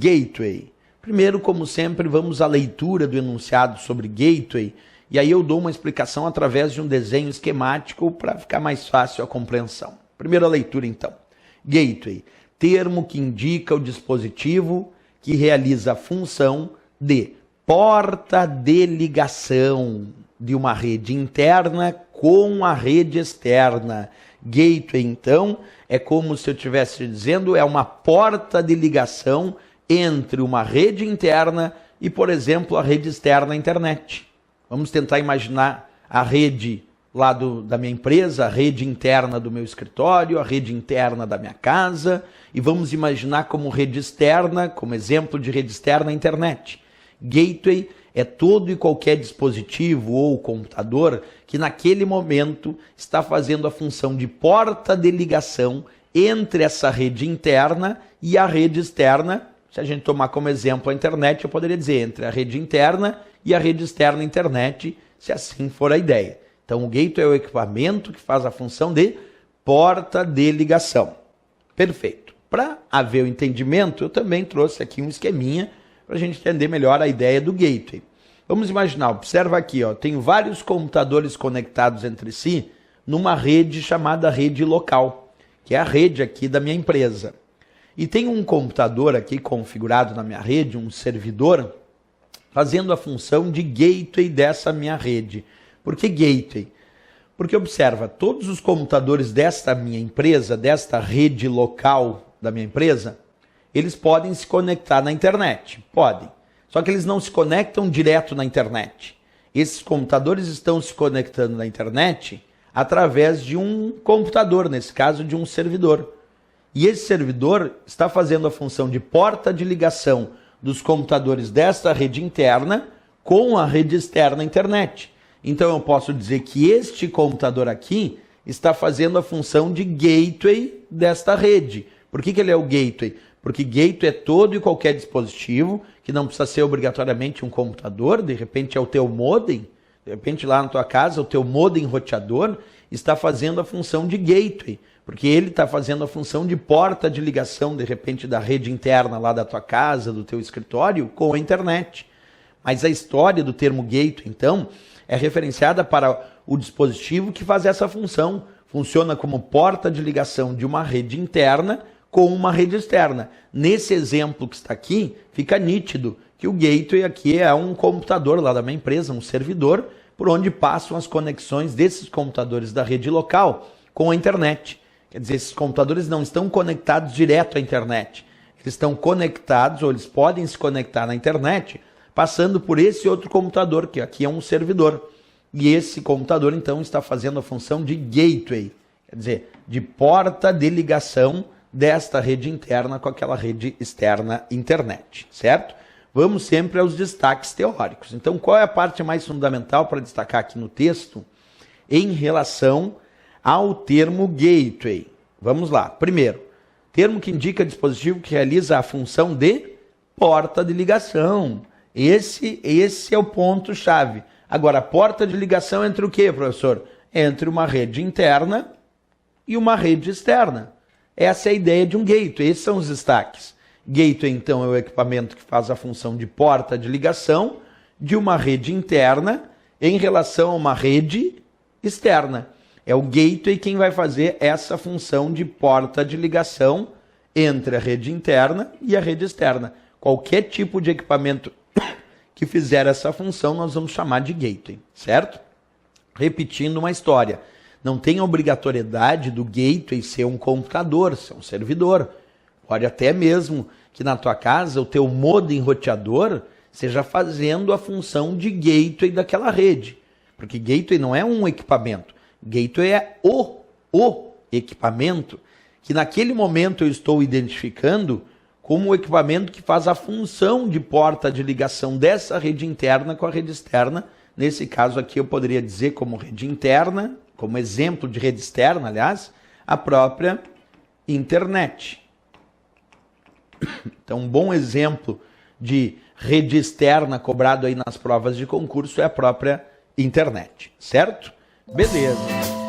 gateway. Primeiro, como sempre, vamos à leitura do enunciado sobre gateway, e aí eu dou uma explicação através de um desenho esquemático para ficar mais fácil a compreensão. Primeira leitura, então. Gateway, termo que indica o dispositivo que realiza a função de porta de ligação de uma rede interna com a rede externa. Gateway, então, é como se eu estivesse dizendo, é uma porta de ligação entre uma rede interna e, por exemplo, a rede externa, a internet. Vamos tentar imaginar a rede lá da minha empresa, a rede interna do meu escritório, a rede interna da minha casa, e vamos imaginar como rede externa, como exemplo de rede externa, a internet. Gateway é todo e qualquer dispositivo ou computador que naquele momento está fazendo a função de porta de ligação entre essa rede interna e a rede externa. Se a gente tomar como exemplo a internet, eu poderia dizer entre a rede interna e a rede externa internet, se assim for a ideia. Então o gateway é o equipamento que faz a função de porta de ligação. Perfeito. Para haver o entendimento, eu também trouxe aqui um esqueminha para a gente entender melhor a ideia do gateway. Vamos imaginar, observa aqui, ó, tenho vários computadores conectados entre si numa rede chamada rede local, que é a rede aqui da minha empresa. E tem um computador aqui configurado na minha rede, um servidor, fazendo a função de gateway dessa minha rede. Por que gateway? Porque observa, todos os computadores desta minha empresa, desta rede local da minha empresa, eles podem se conectar na internet. Podem. Só que eles não se conectam direto na internet. Esses computadores estão se conectando na internet através de um computador, nesse caso de um servidor. E esse servidor está fazendo a função de porta de ligação dos computadores desta rede interna com a rede externa internet. Então eu posso dizer que este computador aqui está fazendo a função de gateway desta rede. Por que ele é o gateway? Porque gateway é todo e qualquer dispositivo, que não precisa ser obrigatoriamente um computador, de repente é o teu modem, de repente lá na tua casa o teu modem roteador está fazendo a função de gateway, porque ele está fazendo a função de porta de ligação, de repente, da rede interna lá da tua casa, do teu escritório, com a internet. Mas a história do termo gateway, então, é referenciada para o dispositivo que faz essa função. Funciona como porta de ligação de uma rede interna com uma rede externa. Nesse exemplo que está aqui, fica nítido que o gateway aqui é um computador lá da minha empresa, um servidor, por onde passam as conexões desses computadores da rede local com a internet. Quer dizer, esses computadores não estão conectados direto à internet. Eles estão conectados, ou eles podem se conectar na internet, passando por esse outro computador, que aqui é um servidor. E esse computador, então, está fazendo a função de gateway, quer dizer, de porta de ligação desta rede interna com aquela rede externa internet, certo? Vamos sempre aos destaques teóricos. Então, qual é a parte mais fundamental para destacar aqui no texto em relação ao termo gateway? Vamos lá. Primeiro, termo que indica dispositivo que realiza a função de porta de ligação. Esse é o ponto-chave. Agora, porta de ligação entre o quê, professor? Entre uma rede interna e uma rede externa. Essa é a ideia de um gateway. Esses são os destaques. Gateway, então, é o equipamento que faz a função de porta de ligação de uma rede interna em relação a uma rede externa. É o gateway quem vai fazer essa função de porta de ligação entre a rede interna e a rede externa. Qualquer tipo de equipamento que fizer essa função, nós vamos chamar de gateway, certo? Repetindo uma história. Não tem obrigatoriedade do gateway ser um computador, ser um servidor. Pode até mesmo que na tua casa o teu modem roteador seja fazendo a função de gateway daquela rede. Porque gateway não é um equipamento. Gateway é o equipamento que naquele momento eu estou identificando como o equipamento que faz a função de porta de ligação dessa rede interna com a rede externa. Nesse caso aqui eu poderia dizer como rede interna, como exemplo de rede externa, aliás, a própria internet. Então, um bom exemplo de rede externa cobrado aí nas provas de concurso é a própria internet, certo? Beleza.